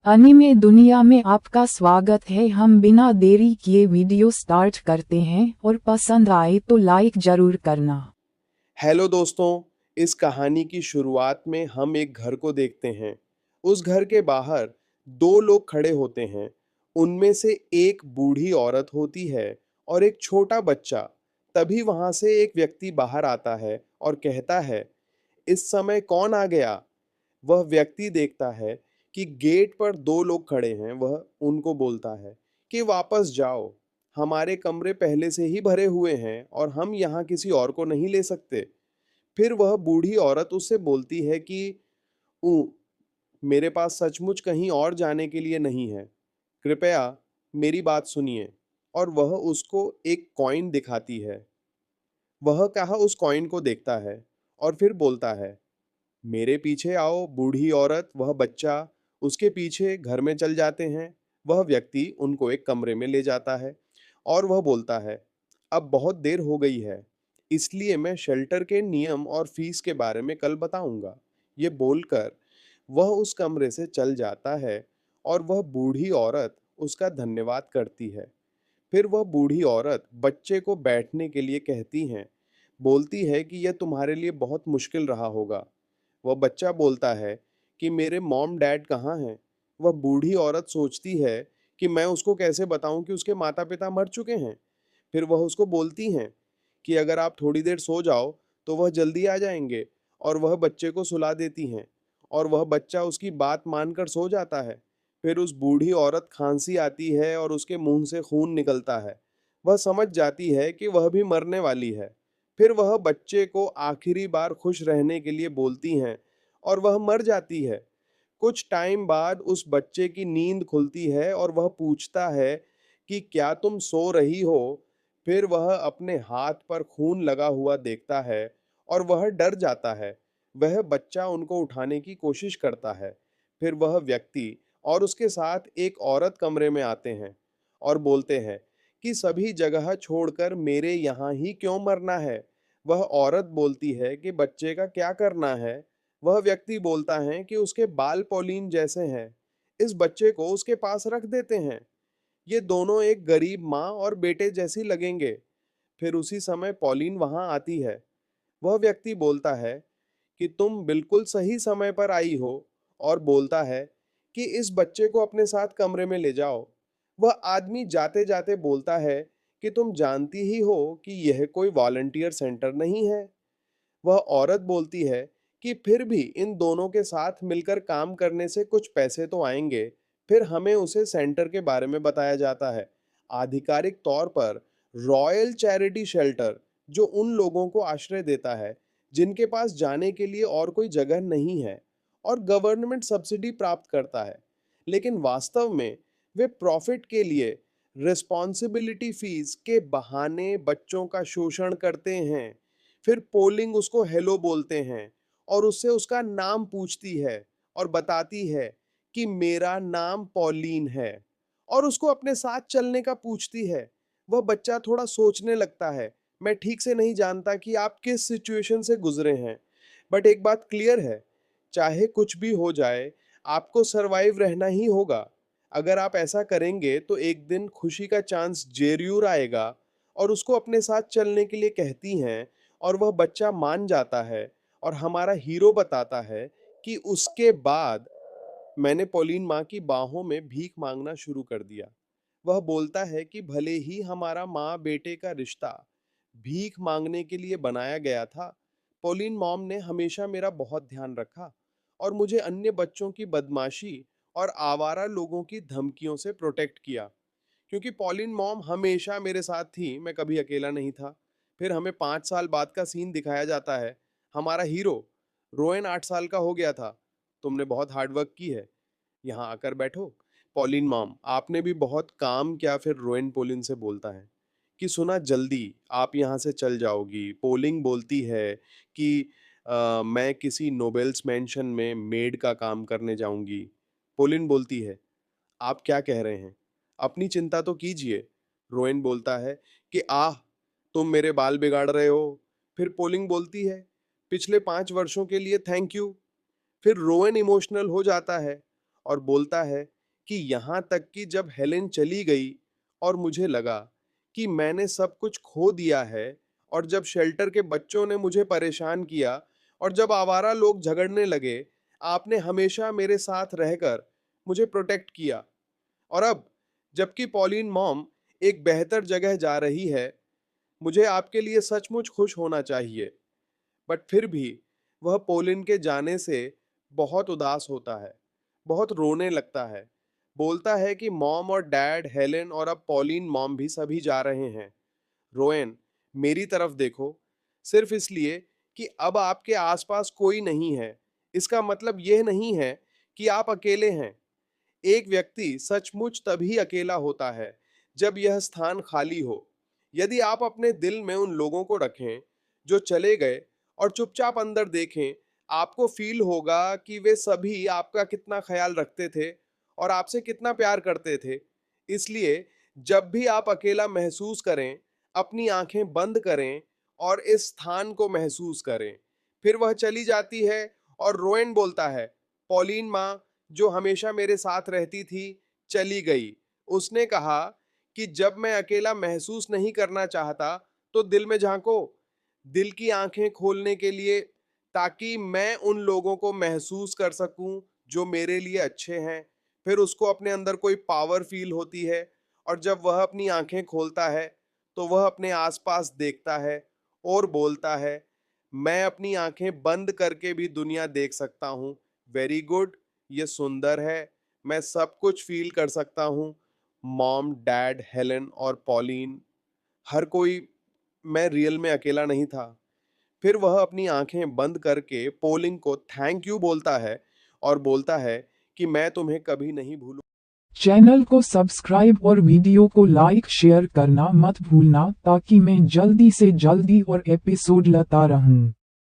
Anime दुनिया में आपका स्वागत है। हम बिना देरी किए वीडियो स्टार्ट करते हैं और पसंद आए तो लाइक जरूर करना। हेलो दोस्तों। इस कहानी की शुरुआत में हम एक घर को देखते हैं। उस घर के बाहर दो लोग खड़े होते हैं। उनमें से एक बूढ़ी औरत होती है और एक छोटा बच्चा। तभी वहां से एक व्यक्ति बाहर आता है और कहता है, इस समय कौन आ गया? वह व्यक्ति देखता है कि गेट पर दो लोग खड़े हैं। वह उनको बोलता है कि वापस जाओ, हमारे कमरे पहले से ही भरे हुए हैं और हम यहाँ किसी और को नहीं ले सकते। फिर वह बूढ़ी औरत उससे बोलती है कि ऊ मेरे पास सचमुच कहीं और जाने के लिए नहीं है, कृपया मेरी बात सुनिए। और वह उसको एक कॉइन दिखाती है। वह कहा उस कॉइन को देखता है और फिर बोलता है, मेरे पीछे आओ। बूढ़ी औरत, वह बच्चा उसके पीछे घर में चल जाते हैं। वह व्यक्ति उनको एक कमरे में ले जाता है और वह बोलता है, अब बहुत देर हो गई है, इसलिए मैं शेल्टर के नियम और फीस के बारे में कल बताऊंगा। ये बोलकर वह उस कमरे से चल जाता है और वह बूढ़ी औरत उसका धन्यवाद करती है। फिर वह बूढ़ी औरत बच्चे को बैठने के लिए कहती हैं, बोलती है कि यह तुम्हारे लिए बहुत मुश्किल रहा होगा। वह बच्चा बोलता है कि मेरे मॉम डैड कहाँ हैं? वह बूढ़ी औरत सोचती है कि मैं उसको कैसे बताऊं कि उसके माता पिता मर चुके हैं। फिर वह उसको बोलती हैं कि अगर आप थोड़ी देर सो जाओ तो वह जल्दी आ जाएंगे। और वह बच्चे को सुला देती हैं और वह बच्चा उसकी बात मानकर सो जाता है। फिर उस बूढ़ी औरत खांसी आती है और उसके मुंह से खून निकलता है। वह समझ जाती है कि वह भी मरने वाली है। फिर वह बच्चे को आखिरी बार खुश रहने के लिए बोलती हैं और वह मर जाती है। कुछ टाइम बाद उस बच्चे की नींद खुलती है और वह पूछता है कि क्या तुम सो रही हो? फिर वह अपने हाथ पर खून लगा हुआ देखता है और वह डर जाता है। वह बच्चा उनको उठाने की कोशिश करता है। फिर वह व्यक्ति और उसके साथ एक औरत कमरे में आते हैं और बोलते हैं कि सभी जगह छोड़कर मेरे यहाँ ही क्यों मरना है? वह औरत बोलती है कि बच्चे का क्या करना है? वह व्यक्ति बोलता है कि उसके बाल पॉलीन जैसे हैं, इस बच्चे को उसके पास रख देते हैं। ये दोनों एक गरीब माँ और बेटे जैसी लगेंगे। फिर उसी समय पॉलीन वहां आती है। वह व्यक्ति बोलता है कि तुम बिल्कुल सही समय पर आई हो और बोलता है कि इस बच्चे को अपने साथ कमरे में ले जाओ। वह आदमी जाते जाते बोलता है कि तुम जानती ही हो कि यह कोई वॉलंटियर सेंटर नहीं है। वह औरत बोलती है कि फिर भी इन दोनों के साथ मिलकर काम करने से कुछ पैसे तो आएंगे। फिर हमें उसे सेंटर के बारे में बताया जाता है। आधिकारिक तौर पर रॉयल चैरिटी शेल्टर, जो उन लोगों को आश्रय देता है जिनके पास जाने के लिए और कोई जगह नहीं है, और गवर्नमेंट सब्सिडी प्राप्त करता है। लेकिन वास्तव में वे प्रॉफिट के लिए रिस्पॉन्सिबिलिटी फीस के बहाने बच्चों का शोषण करते हैं। फिर पोलिंग उसको हेलो बोलते हैं और उससे उसका नाम पूछती है और बताती है कि मेरा नाम पॉलीन है, और उसको अपने साथ चलने का पूछती है। वह बच्चा थोड़ा सोचने लगता है, मैं ठीक से नहीं जानता कि आप किस सिचुएशन से गुजरे हैं, बट एक बात क्लियर है, चाहे कुछ भी हो जाए, आपको सरवाइव रहना ही होगा। अगर आप ऐसा करेंगे तो एक दिन खुशी का चांस जरूर आएगा। और उसको अपने साथ चलने के लिए कहती हैं और वह बच्चा मान जाता है। और हमारा हीरो बताता है कि उसके बाद मैंने पॉलीन माँ की बाहों में भीख मांगना शुरू कर दिया। वह बोलता है कि भले ही हमारा माँ बेटे का रिश्ता भीख मांगने के लिए बनाया गया था, पॉलीन मॉम ने हमेशा मेरा बहुत ध्यान रखा और मुझे अन्य बच्चों की बदमाशी और आवारा लोगों की धमकियों से प्रोटेक्ट किया। क्योंकि पॉलिन मॉम हमेशा मेरे साथ थी, मैं कभी अकेला नहीं था। फिर हमें 5 साल बाद का सीन दिखाया जाता है। हमारा हीरो रोएन 8 साल का हो गया था। तुमने बहुत हार्ड वर्क की है, यहाँ आकर बैठो। पॉलिन मॉम, आपने भी बहुत काम किया। फिर रोएन पॉलिन से बोलता है कि सुना, जल्दी आप यहाँ से चल जाओगी। पोलिंग बोलती है कि मैं किसी नोबेल्स मेंशन में मेड का काम करने जाऊंगी। पोलिन बोलती है, आप क्या कह रहे हैं? अपनी चिंता तो कीजिए। रोएन बोलता है कि आह, तुम मेरे बाल बिगाड़ रहे हो। फिर पोलिंग बोलती है, पिछले 5 वर्षों के लिए थैंक यू। फिर रोएन इमोशनल हो जाता है और बोलता है कि यहाँ तक कि जब हेलेन चली गई और मुझे लगा कि मैंने सब कुछ खो दिया है, और जब शेल्टर के बच्चों ने मुझे परेशान किया, और जब आवारा लोग झगड़ने लगे, आपने हमेशा मेरे साथ रहकर मुझे प्रोटेक्ट किया। और अब जबकि पॉलिन मॉम एक बेहतर जगह जा रही है, मुझे आपके लिए सचमुच खुश होना चाहिए। बट फिर भी वह पॉलिन के जाने से बहुत उदास होता है, बहुत रोने लगता है। बोलता है कि मॉम और डैड, हेलेन और अब पॉलिन मॉम भी सभी जा रहे हैं। रोएन, मेरी तरफ देखो। सिर्फ इसलिए कि अब आपके आसपास कोई नहीं है, इसका मतलब यह नहीं है कि आप अकेले हैं। एक व्यक्ति सचमुच तभी अकेला होता है जब यह स्थान खाली हो। यदि आप अपने दिल में उन लोगों को रखें जो चले गए और चुपचाप अंदर देखें, आपको फील होगा कि वे सभी आपका कितना ख्याल रखते थे और आपसे कितना प्यार करते थे। इसलिए जब भी आप अकेला महसूस करें, अपनी आंखें बंद करें और इस स्थान को महसूस करें। फिर वह चली जाती है और रोएन बोलता है, पॉलिन माँ जो हमेशा मेरे साथ रहती थी, चली गई। उसने कहा कि जब मैं अकेला महसूस नहीं करना चाहता तो दिल में झांको, दिल की आंखें खोलने के लिए, ताकि मैं उन लोगों को महसूस कर सकूं जो मेरे लिए अच्छे हैं। फिर उसको अपने अंदर कोई पावर फील होती है, और जब वह अपनी आंखें खोलता है तो वह अपने आसपास देखता है और बोलता है, मैं अपनी आंखें बंद करके भी दुनिया देख सकता हूँ। वेरी गुड, ये सुंदर है, मैं सब कुछ फील कर सकता हूँ। मॉम, डैड, हेलेन और पॉलिन, हर कोई, मैं रियल में अकेला नहीं था। फिर वह अपनी आंखें बंद करके पोलिंग को थैंक यू बोलता है और बोलता है कि मैं तुम्हें कभी नहीं भूलूं। चैनल को सब्सक्राइब और वीडियो को लाइक शेयर करना मत भूलना, ताकि मैं जल्दी से जल्दी और एपिसोड लाता रहूं।